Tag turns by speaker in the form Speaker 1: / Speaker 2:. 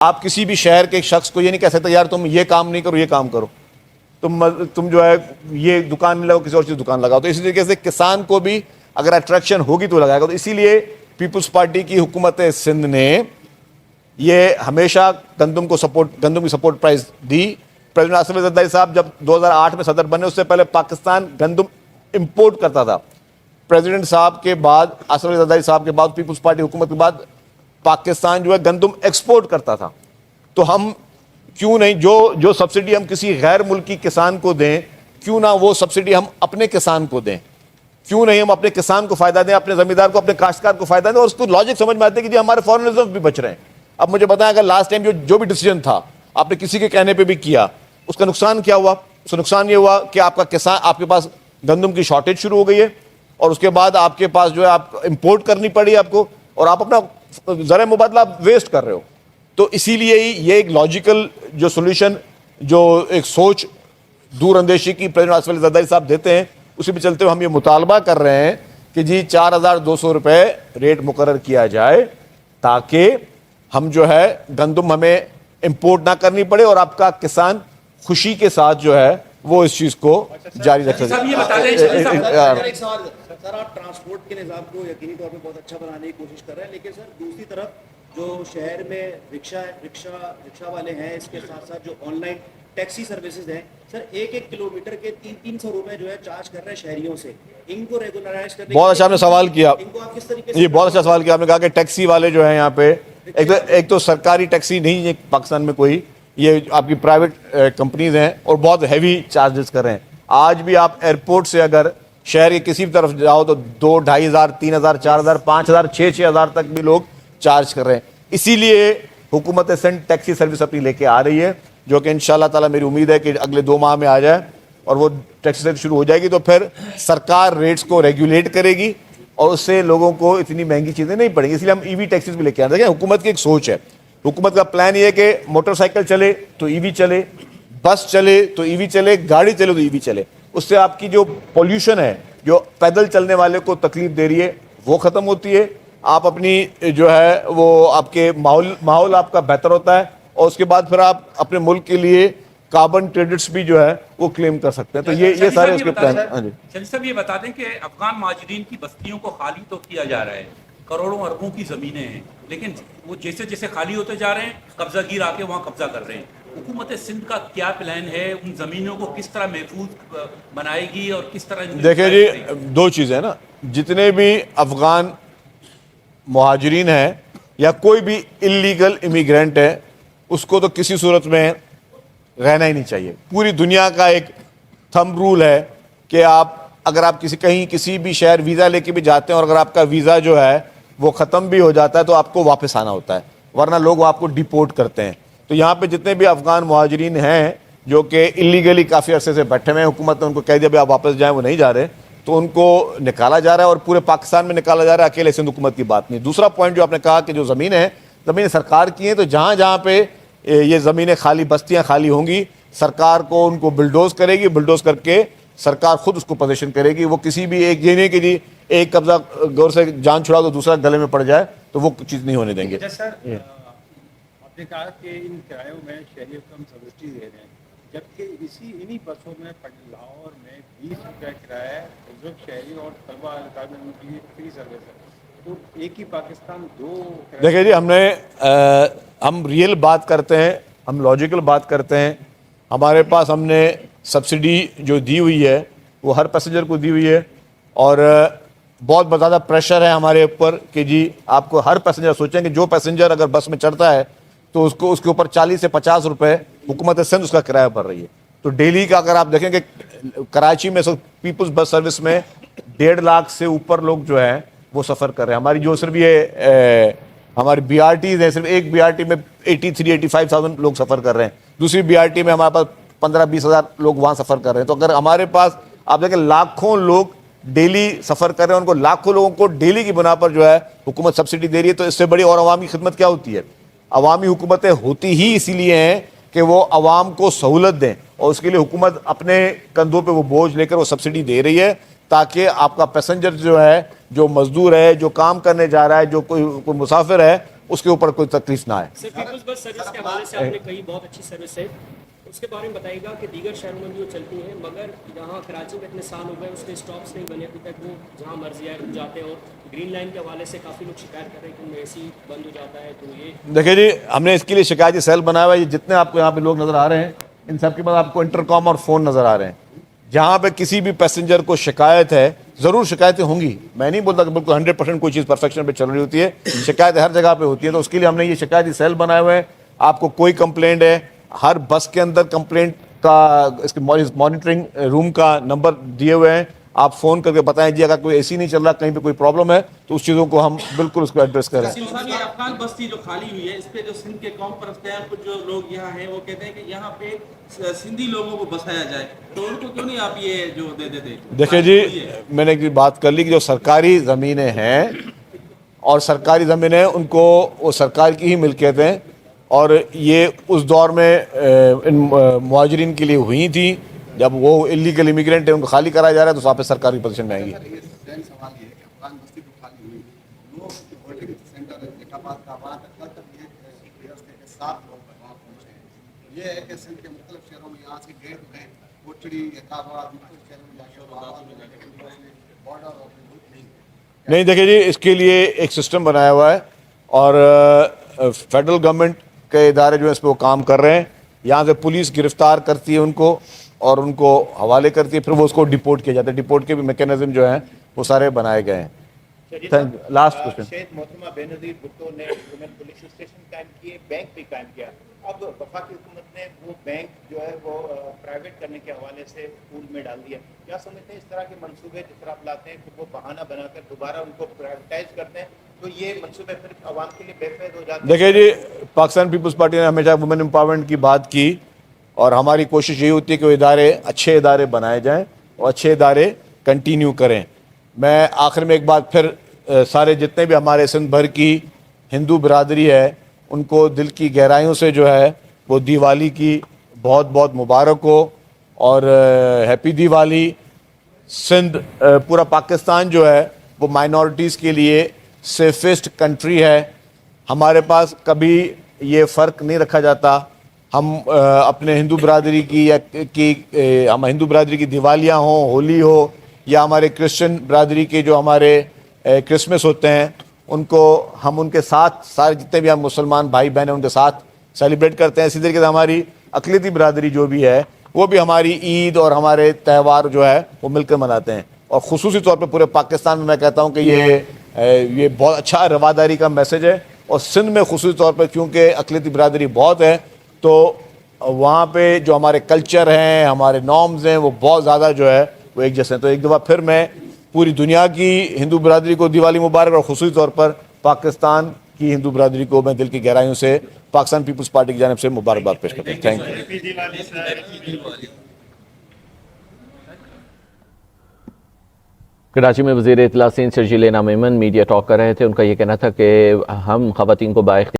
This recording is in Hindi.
Speaker 1: आप किसी भी शहर के एक शख्स को ये नहीं कह सकते यार तुम ये काम नहीं करो, ये काम करो, तुम जो है ये दुकान नहीं लगाओ, किसी और चीज़ दुकान लगाओ। तो इसी तरीके से किसान को भी अगर अट्रैक्शन होगी तो लगाएगा। तो इसीलिए पीपल्स पार्टी की हुकूमत सिंध ने ये हमेशा गंदम की सपोर्ट प्राइस दी। प्रेसिडेंट आसिफ अली जरदारी साहब जब 2008 में सदर बने, उससे पहले पाकिस्तान गंदम इंपोर्ट करता था। प्रेसिडेंट साहब के बाद, आसिफ अली जरदारी साहब के बाद, पीपल्स पार्टी हुकूमत के बाद पाकिस्तान जो है गंदम एक्सपोर्ट करता था। तो हम क्यों नहीं जो सब्सिडी हम किसी गैर मुल्की किसान को दें, क्यों ना वो सब्सिडी हम अपने किसान को दें? क्यों नहीं हम अपने किसान को फायदा दें, अपने जमींदार को, अपने काश्तकार को फायदा दें? और उसको लॉजिक समझ में आते हैं कि जी हमारे फॉरेन रिजर्व भी बच रहे हैं। अब मुझे बताएं, अगर लास्ट टाइम जो भी डिसीजन था आपने किसी के कहने पर भी किया, उसका नुकसान क्या हुआ? उसका नुकसान ये हुआ कि आपका किसान, आपके पास गंदम की शॉर्टेज शुरू हो गई है और उसके बाद आपके पास जो है आप इंपोर्ट करनी पड़ी आपको, और आप अपना ज़र मुबादला वेस्ट कर रहे हो। तो इसीलिए ही ये एक लॉजिकल जो सोल्यूशन, जो एक सोच दूरअंदेशी की प्रेसिडेंट आसिफ अली जरदारी साहब देते हैं, उसी पे चलते हुए हम ये मुतालबा कर रहे हैं कि जी 4200 रुपये रेट मुकर्रर किया जाए, ताकि हम जो है गंदम हमें इंपोर्ट ना करनी पड़े और आपका किसान खुशी के साथ जो है वो इस चीज़ को जारी रख सके।
Speaker 2: सर, आप ट्रांसपोर्ट के निज़ाम को यकीनी तौर पे बहुत अच्छा बनाने की कोशिश कर रहे हैं, लेकिन सर दूसरी तरफ जो शहर में रिक्शा वाले हैं, इसके साथ साथ जो ऑनलाइन टैक्सी सर्विसेज हैं, सर 1-1 किलोमीटर के 300 रुपए जो है चार्ज कर रहे हैं शहरियों से। इनको रेगुलराइज करने,
Speaker 1: बहुत अच्छा आपने सवाल किया,
Speaker 2: इनको आप किस तरीके से?
Speaker 1: ये बहुत अच्छा सवाल किया आपने। कहा कि टैक्सी वाले जो है यहाँ पे, एक तो सरकारी टैक्सी नहीं है पाकिस्तान में कोई, ये आपकी प्राइवेट कंपनीज हैं और बहुत हैवी चार्जेस कर रहे हैं। आज भी आप एयरपोर्ट से अगर शहर के किसी भी तरफ जाओ तो 2-2.5 हज़ार, 3 हज़ार, 4 हज़ार, 5 हज़ार, 6 हज़ार तक भी लोग चार्ज कर रहे हैं। इसीलिए हुकूमत सिंध टैक्सी सर्विस अपनी लेके आ रही है, जो कि इंशाल्लाह ताला मेरी उम्मीद है कि अगले 2 माह में आ जाए और वो टैक्सी सर्विस शुरू हो जाएगी। तो फिर सरकार रेट्स को रेगुलेट करेगी और उससे लोगों को इतनी महंगी चीज़ें नहीं पड़ेंगी। इसलिए हम ईवी टैक्सीज भी लेके आ रहे हैं। हुकूमत की एक सोच है, हुकूमत का प्लान ये है कि मोटरसाइकिल चले तो ईवी चले, बस चले तो ईवी चले, गाड़ी चले तो ईवी चले। उससे आपकी जो पॉल्यूशन है, जो पैदल चलने वाले को तकलीफ दे रही है, वो ख़त्म होती है। आप अपनी जो है वो आपके माहौल आपका बेहतर होता है और उसके बाद फिर आप अपने मुल्क के लिए कार्बन क्रेडिट्स भी जो है वो क्लेम कर सकते हैं। तो ये सारे उसके प्लान। हाँ जी,
Speaker 3: शरीफ साहब ये बता दें कि अफगान महाजरीन की बस्तियों को खाली तो किया जा रहा है, करोड़ों अरबों की ज़मीनें हैं, लेकिन वो जैसे जैसे खाली होते जा रहे हैं कब्जागीर आके वहाँ कब्जा कर रहे हैं। हुकूमत सिंध का क्या प्लान है, उन ज़मीनों को किस तरह महफूज बनाएगी और किस तरह?
Speaker 1: देखिए जी, 2 चीज़ें हैं ना, जितने भी अफगान मुहाजिरीन हैं या कोई भी इलीगल इमिग्रेंट है, उसको तो किसी सूरत में रहना ही नहीं चाहिए। पूरी दुनिया का एक थंब रूल है कि अगर आप किसी भी शहर वीज़ा लेके भी जाते हैं और अगर आपका वीज़ा जो है वो ख़त्म भी हो जाता है तो आपको वापस आना होता है, वरना लोग आपको डिपोर्ट करते हैं। तो यहाँ पे जितने भी अफगान मुहाजिरीन हैं जो कि इलीगली काफ़ी अरसे से बैठे हुए हैं, हुकूमत ने उनको कह दिया भाई आप वापस जाएँ, वो नहीं जा रहे, तो उनको निकाला जा रहा है और पूरे पाकिस्तान में निकाला जा रहा है, अकेले सिंध हुकूमत की बात नहीं। दूसरा पॉइंट जो आपने कहा कि जो ज़मीनें सरकार की हैं, तो जहाँ जहाँ पे ये ज़मीनें खाली, बस्तियाँ खाली होंगी, सरकार को उनको बिल्डोज करेगी, बिल्डोज करके सरकार खुद उसको पोजीशन करेगी। वो किसी भी एक ये नहीं कि जी एक कब्जा गौर से जान छुड़ा तो दूसरा गले में पड़ जाए, तो वो चीज़ नहीं होने देंगे।
Speaker 4: सर, आपने कहा कि इन किरायों में शहरियों को हम सब्सिडी दे रहे हैं, जबकि इन्हीं बसों में लाहौर में 20 रुपये किराया है, बुजुर्ग शहरी और तलबा के लिए फ्री सर्विस है। तो एक ही पाकिस्तान दो।
Speaker 1: देखिए जी, हम रियल बात करते हैं, हम लॉजिकल बात करते हैं। हमारे पास हमने सब्सिडी जो दी हुई है वो हर पैसेंजर को दी हुई है और बहुत ज़्यादा प्रेशर है हमारे ऊपर कि जी आपको हर पैसेंजर, सोचें कि जो पैसेंजर अगर बस में चढ़ता है तो उसके ऊपर 40 से 50 रुपये हुकूमत सिंध उसका किराया भर रही है। तो डेली का अगर आप देखेंगे कराची में पीपल्स बस सर्विस में 1.5 लाख से ऊपर लोग जो हैं वो सफ़र कर रहे हैं। हमारी जो सिर्फ ये हमारी BRTs हैं, सिर्फ एक BRT में 83-85,000 लोग सफ़र कर रहे हैं, दूसरी BRT में हमारे पास 15-20 हज़ार लोग वहाँ सफ़र कर रहे हैं। तो अगर हमारे पास आप देखें लाखों लोग डेली सफ़र कर रहे हैं, उनको लाखों लोगों को डेली की बुना पर जो है हुकूमत सब्सिडी दे रही है, तो इससे बड़ी और अवामी खिदमत क्या होती है? अवामी हुकूमतें होती ही इसीलिए हैं कि वो अवाम को सहूलत दें, और उसके लिए हुकूमत अपने कंधों पे वो बोझ लेकर वो सब्सिडी दे रही है, ताकि आपका पैसेंजर जो है, जो मजदूर है, जो काम करने जा रहा है, जो कोई मुसाफिर है, उसके ऊपर कोई तकलीफ ना आए।
Speaker 5: सर पीपल्स बस सर्विस के हवाले से आपने कही बहुत अच्छी सर्विस है, उसके बारे में बताइएगा कि दीगर शहरों में भी वो चलती हैं, मगर यहाँ कराची में इतने साल हो गए उसके स्टॉप्स नहीं बने अभी तक, वो जहाँ मर्जी आए रुक जाते हैं, और ग्रीन लाइन के हवाले से काफ़ी लोग शिकायत कर रहे हैं कि उनमें एसी बंद हो जाता है। तो ये
Speaker 1: देखिए जी, हमने इसके लिए शिकायती सेल बनाया हुआ है। ये जितने आपको यहाँ पे लोग नजर आ रहे हैं, इन सब के पास आपको इंटरकॉम और फोन नजर आ रहे हैं। जहाँ पे किसी भी पैसेंजर को शिकायत है, जरूर शिकायतें होंगी, मैं नहीं बोलता कि बिल्कुल 100% कोई चीज़ परफेक्शन पे चल रही होती है, शिकायतें हर जगह पे होती है। तो उसके लिए हमने ये शिकायती सेल बनाए हुए हैं। आपको कोई कंप्लेंट है, हर बस के अंदर कंप्लेंट का इसके मॉनिटरिंग रूम का नंबर दिए हुए हैं, आप फोन करके बताएं जी अगर कोई एसी नहीं चल रहा, कहीं पे कोई प्रॉब्लम है, तो उस चीज़ों को हम बिल्कुल उसको एड्रेस करें।
Speaker 6: वसीम साहब, ये अफगान बस्ती जो खाली हुई है, इस पे जो सिंध के कौम परस्त हैं, कुछ जो लोग यहाँ हैं वो कहते हैं कि यहाँ पे सिंधी लोगों को बसाया जाए, तो उनको क्यों नहीं आप ये जो दे देते?
Speaker 1: देखिए जी, मैंने एक बात कर ली कि जो सरकारी ज़मीनें हैं और सरकारी ज़मीनें उनको वो सरकार की ही मिल्कियत हैं, और ये उस दौर में इन मुहाजिरीन के लिए हुई थी जब वो इलीगल इमिग्रेंट है, उनको खाली कराया जा रहा है, तो वहाँ पे सरकारी पोजीशन में आएंगी।
Speaker 7: ये सवाल ये है कि अफगान बस्ती जो खाली हुई, लोग जो होल्डिंग सेंटर है जैकाबाद का, वहाँ तक कल तक ये प्लेयर्स थे कि 7 लोग वहाँ पहुँचे हैं। ये है कि सिंध के मुख्तलिफ शहरों में यहाँ से गेट हैं, कोचड़ी, जैकाबाद, मुख्तलिफ शहरों में जाके बॉर्डर और
Speaker 1: नहीं, देखिए जी, इसके लिए एक सिस्टम बनाया हुआ है और फेडरल गवर्नमेंट के इदारे जो है इस पर वो काम कर रहे हैं। यहाँ से पुलिस गिरफ्तार करती है उनको और उनको हवाले करती है, फिर वो उसको डिपोर्ट किया जाता है। डिपोर्ट के भी मैकेनिज्म जो हैं वो सारे बनाए गए हैं। Thank you. Last question.
Speaker 2: शेख मोहतरमा बेनज़ीर भुट्टो ने वुमेन पुलिस स्टेशन कायम किए, बैंक भी कायम किया। अब वफाकी हुकूमत ने वो बैंक जो है वो प्राइवेट करने के हवाले से पूल में डाल दिया। क्या समझते हैं इस तरह के मंसूबे जिस तरह आप लाते हैं कि वो बहाना बनाकर दोबारा उनको प्राइवेटाइज करते हैं, तो ये मंसूबे फिर आवाम के लिए बेफायदा हो जाते हैं?
Speaker 1: देखिए जी, पाकिस्तान पीपल्स पार्टी ने हमेशा वुमेन एम्पावरमेंट की बात की और हमारी कोशिश यही होती है कि वो इदारे अच्छे इदारे बनाए जाएं और अच्छे इदारे कंटिन्यू करें। मैं आखिर में एक बार फिर सारे जितने भी हमारे सिंध भर की हिंदू बिरादरी है उनको दिल की गहराइयों से जो है वो दिवाली की बहुत बहुत मुबारक हो और हैप्पी दिवाली। सिंध पूरा पाकिस्तान जो है वो माइनॉरिटीज़ के लिए सेफेस्ट कंट्री है। हमारे पास कभी ये फ़र्क नहीं रखा जाता, हम अपने हिंदू बिरादरी की हम हिंदू बिरादरी की दिवालियाँ हों, होली हो, या हमारे क्रिश्चियन बिरादरी के जो हमारे क्रिसमस होते हैं, उनको हम उनके साथ सारे जितने भी हम मुसलमान भाई बहन हैं उनके साथ सेलिब्रेट करते हैं। इसी तरीके से हमारी अक़लियती बिरादरी जो भी है वो भी हमारी ईद और हमारे त्यौहार जो है वो मिलकर मनाते हैं। और ख़ुसूसी तौर पे पूरे पाकिस्तान में मैं कहता हूँ कि ये बहुत अच्छा रवादारी का मैसेज है। और सिंध में ख़ुसूसी तौर पर क्योंकि अक़लियती बिरादरी बहुत है, तो वहाँ पे जो हमारे कल्चर हैं, हमारे नॉर्म्स हैं, वो बहुत ज़्यादा जो है वो एक जैसे हैं। तो एक दफ़ा फिर मैं पूरी दुनिया की हिंदू बिरादरी को दिवाली मुबारक और ख़ुसूसी तौर पर पाकिस्तान की हिंदू बिरादरी को मैं दिल की गहराइयों से पाकिस्तान पीपल्स पार्टी की जानिब से मुबारकबाद पेश करता हूँ। Thank you.
Speaker 8: कराची में वज़ीर इत्तला सिंध शर्जील इनाम मेमन मीडिया टॉक कर रहे थे। उनका ये कहना था कि हम ख़वातीन को बाइख्तियार